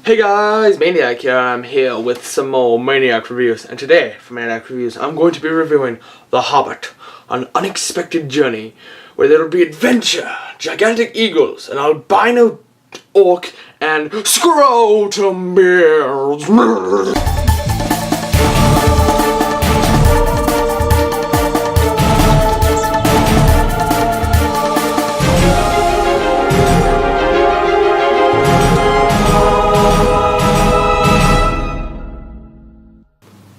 Hey guys, Maniac here. I'm here with some more Maniac reviews, and today for Maniac reviews I'm going to be reviewing The Hobbit, an unexpected journey where there will be adventure, gigantic eagles, an albino orc, and scrotum bears.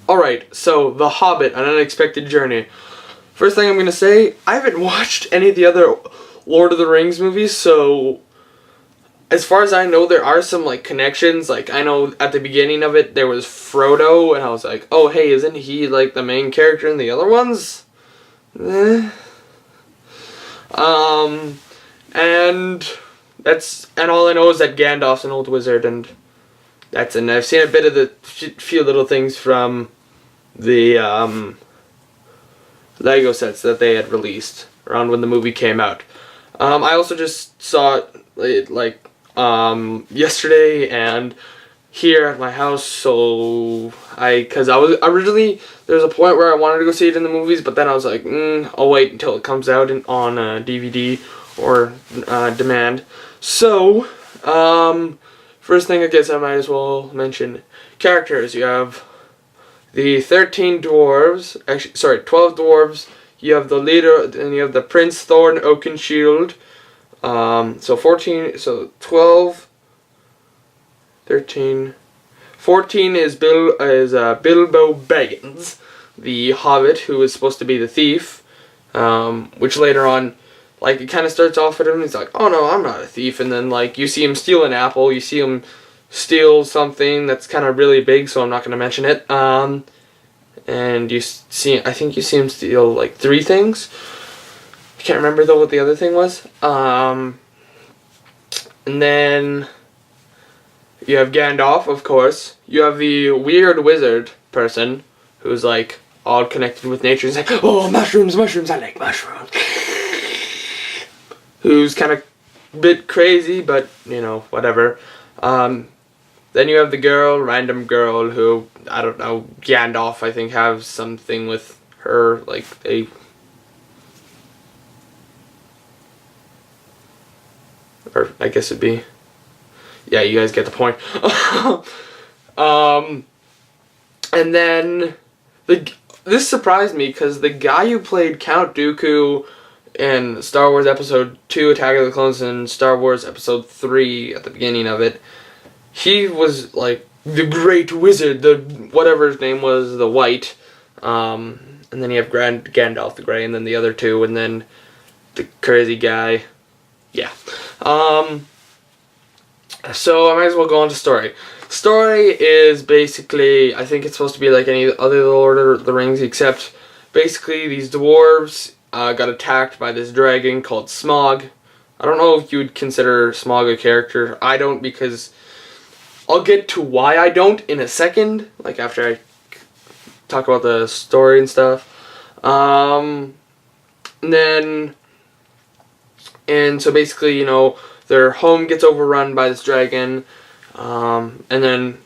Alright, so The Hobbit, an unexpected journey. First thing I'm going to say, I haven't watched any of the other Lord of the Rings movies, so as far as I know, there are some connections. I know at the beginning of it there was Frodo, and I was like, oh hey, isn't he the main character in the other ones? And all I know is that Gandalf's an old wizard, and I've seen a bit of the few little things from the Lego sets that they had released around when the movie came out. I also just saw it yesterday and here at my house, so because I was originally, there was a point where I wanted to go see it in the movies, but then I was like, I'll wait until it comes out on DVD or demand. So first thing I guess I might as well mention characters. You have the 13 dwarves, 12 dwarves. You have the leader, and you have the Prince Thorn Oakenshield. So 12, 13, 14 is Bilbo Baggins, the Hobbit, who is supposed to be the thief. Which later on, it kind of starts off with him. He's like, oh no, I'm not a thief, and then you see him steal an apple. You see him steal something that's kind of really big, so I'm not going to mention it. And I think you see him steal 3 things. I can't remember though what the other thing was. And then you have Gandalf, of course. You have the weird wizard person who's all connected with nature. He's like, oh, mushrooms, I like mushrooms. Who's kind of a bit crazy, but whatever. Then you have the girl, random girl, who, I don't know, Gandalf, I think, has something with her, or I guess it'd be, yeah, you guys get the point. And then, this surprised me, because the guy who played Count Dooku in Star Wars Episode 2, Attack of the Clones, and Star Wars Episode 3, at the beginning of it, he was the Great Wizard, whatever his name was, the White, and then you have Gandalf the Grey, and then the other two, and then the crazy guy, yeah. So I might as well go on to story. Story is basically, I think it's supposed to be like any other Lord of the Rings, except basically these dwarves got attacked by this dragon called Smaug. I don't know if you would consider Smaug a character. I don't, because I'll get to why I don't in a second, after I talk about the story and stuff. And so basically, their home gets overrun by this dragon, and then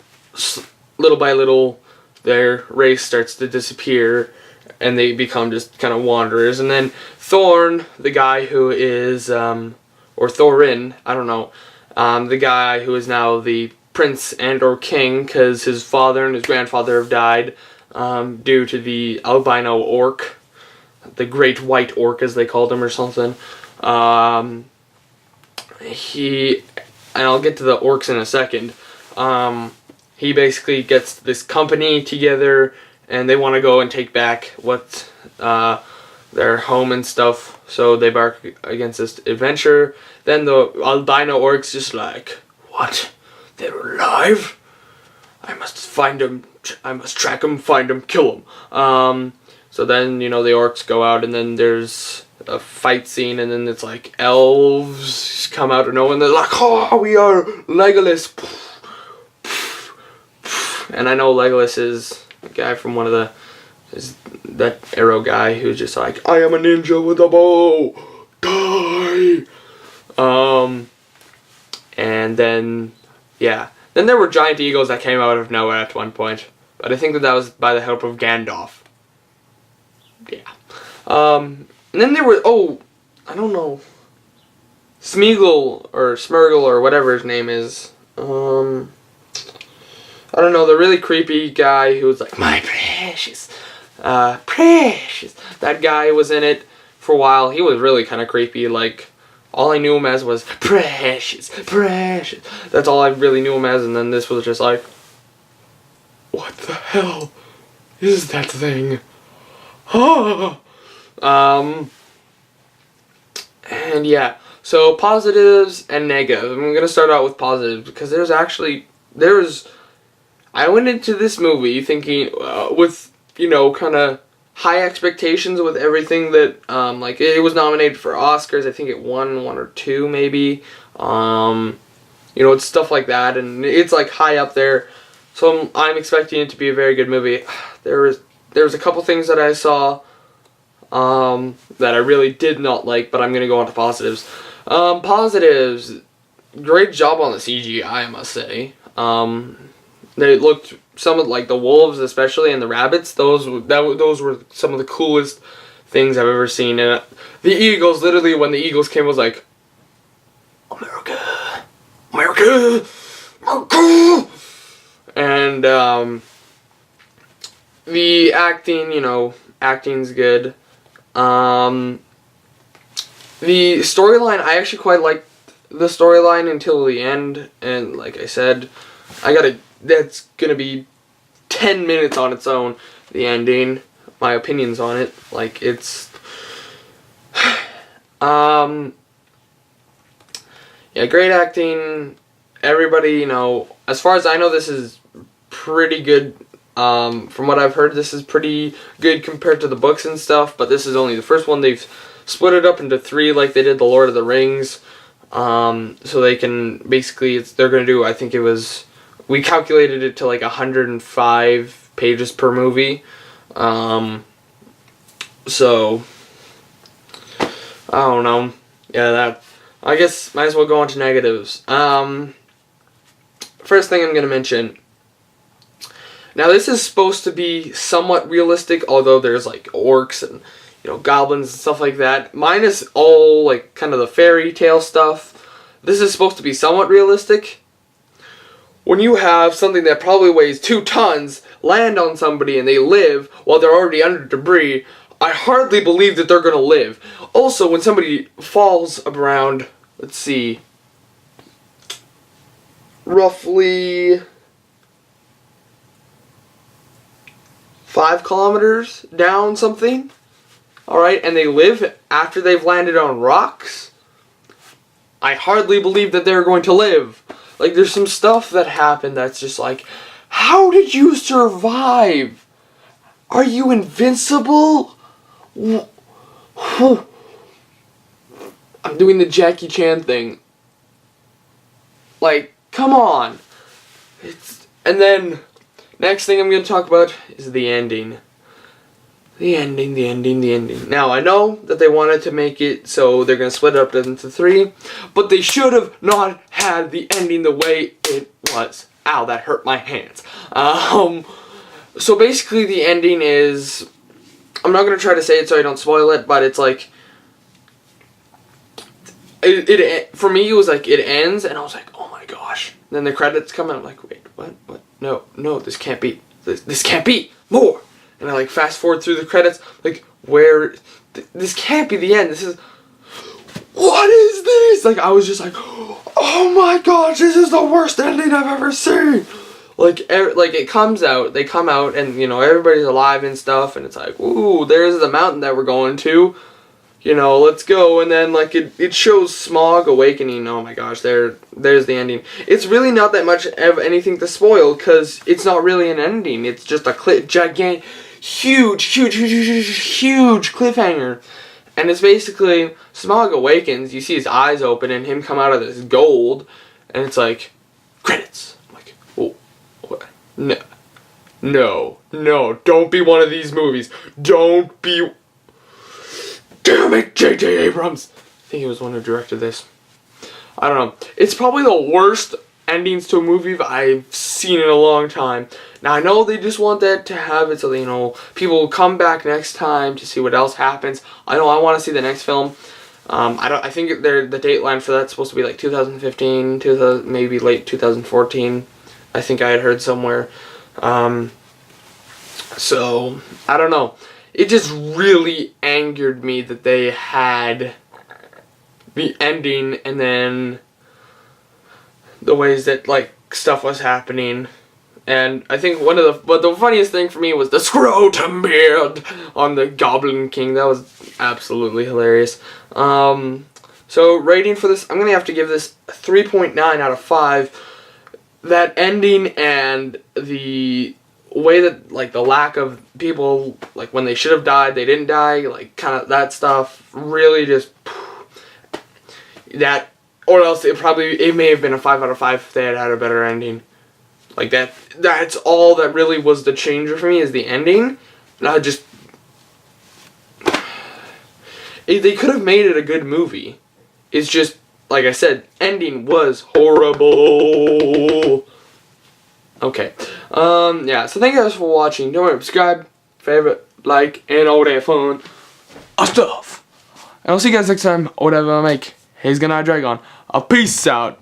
little by little, their race starts to disappear, and they become just kind of wanderers. And then Thorn, the guy who is, or Thorin, I don't know, the guy who is now the prince and or king, because his father and his grandfather have died due to the albino orc, the great white orc as they called him or something. And I'll get to the orcs in a second. He basically gets this company together, and they want to go and take back what their home and stuff, so they embark against this adventure. Then the albino orc's just like, what? They're alive? I must find them. I must track them, find them, kill them. So then, the orcs go out, and then there's a fight scene, and then it's elves come out of nowhere, and they're like, oh, we are Legolas. And I know Legolas is a guy from one of that arrow guy who's just like, I am a ninja with a bow. Die. And then, yeah, Then there were giant eagles that came out of nowhere at one point. But I think that was by the help of Gandalf. Yeah. And then there were, I don't know, Smeagol or Smurgle or whatever his name is. I don't know, the really creepy guy who was like, my precious, precious. That guy was in it for a while. He was really kind of creepy. Like, all I knew him as was precious, precious. That's all I really knew him as. And then this was just like, what the hell is that thing? And yeah, so positives and negatives. I'm gonna start out with positives because I went into this movie thinking with, you know, kind of high expectations with everything that like it was nominated for Oscars. I think it won 1 or 2 maybe. You know, it's stuff like that, and it's like high up there. So I'm expecting it to be a very good movie. There was a couple things that I saw that I really did not like, but I'm gonna go on to positives. Positives, great job on the CGI, I must say. They looked, some of like the wolves especially and the rabbits, those were some of the coolest things I've ever seen. And the eagles, literally when the eagles came, I was like, America, America, America. And the acting, you know, acting's good. The storyline, I actually quite liked the storyline until the end, and like I said, that's gonna be 10 minutes on its own, the ending, my opinions on it, like, it's, yeah, great acting, everybody, you know, as far as I know, this is pretty good. From what I've heard, this is pretty good compared to the books and stuff, but this is only the first one. They've split it up into 3 like they did the Lord of the Rings, so they can, basically, they're going to do, I think it was, we calculated it to like 105 pages per movie, so, I don't know, yeah, I guess, might as well go on to negatives. First thing I'm going to mention, now this is supposed to be somewhat realistic, although there's like orcs and, you know, goblins and stuff like that, minus all like kind of the fairy tale stuff. This is supposed to be somewhat realistic. When you have something that probably weighs 2 tons land on somebody and they live while they're already under debris, I hardly believe that they're going to live. Also, when somebody falls around, let's see, roughly 5 kilometers down something, alright, and they live after they've landed on rocks, I hardly believe that they're going to live. Like, there's some stuff that happened that's just like, how did you survive? Are you invincible? I'm doing the Jackie Chan thing. Like, come on. And then, next thing I'm going to talk about is the ending. The ending. Now, I know that they wanted to make it so they're going to split it up into 3, but they should have not had the ending the way it was. Ow, that hurt my hands. So basically the ending is, I'm not going to try to say it so I don't spoil it, but it's like, for me it was like, it ends, and I was like, oh my gosh. Then the credits come, and I'm like, wait, what? No, this can't be. This can't be. More. And I like fast forward through the credits, like, where, this can't be the end. This is, what is this? Like, I was just like, oh my gosh, this is the worst ending I've ever seen. Like it comes out, they come out, and, you know, everybody's alive and stuff, and it's like, ooh, there's the mountain that we're going to. You know, let's go, and then, like, it shows Smaug awakening. Oh my gosh, there's the ending. It's really not that much of anything to spoil, because it's not really an ending. It's just a gigantic, huge cliffhanger. And it's basically, Smaug awakens, you see his eyes open, and him come out of this gold, and it's like, credits. I'm like, oh, what? No, don't be one of these movies. Don't be... Damn it, J.J. Abrams! I think he was the one who directed this. I don't know. It's probably the worst endings to a movie I've seen in a long time. Now, I know they just want that to have it so that, you know, people will come back next time to see what else happens. I know I want to see the next film. I think the dateline for that's supposed to be like 2015, maybe late 2014. I think I had heard somewhere. So, I don't know. It just really angered me that they had the ending and then the ways that, like, stuff was happening. And I think the funniest thing for me was the scrotum beard on the Goblin King. That was absolutely hilarious. So rating for this, I'm going to have to give this a 3.9 out of 5. That ending and the way that, like, the lack of people, like, when they should have died, they didn't die, like, kind of that stuff, really just, that, or else it may have been a 5 out of 5 if they had had a better ending. Like, that's all that really was the changer for me, is the ending. And they could have made it a good movie. It's just, like I said, ending was horrible. Okay. Yeah, so thank you guys for watching. Don't forget to subscribe, favorite, like, and all that fun stuff. And I'll see you guys next time, or whatever I make. He's gonna Dragon. Peace out.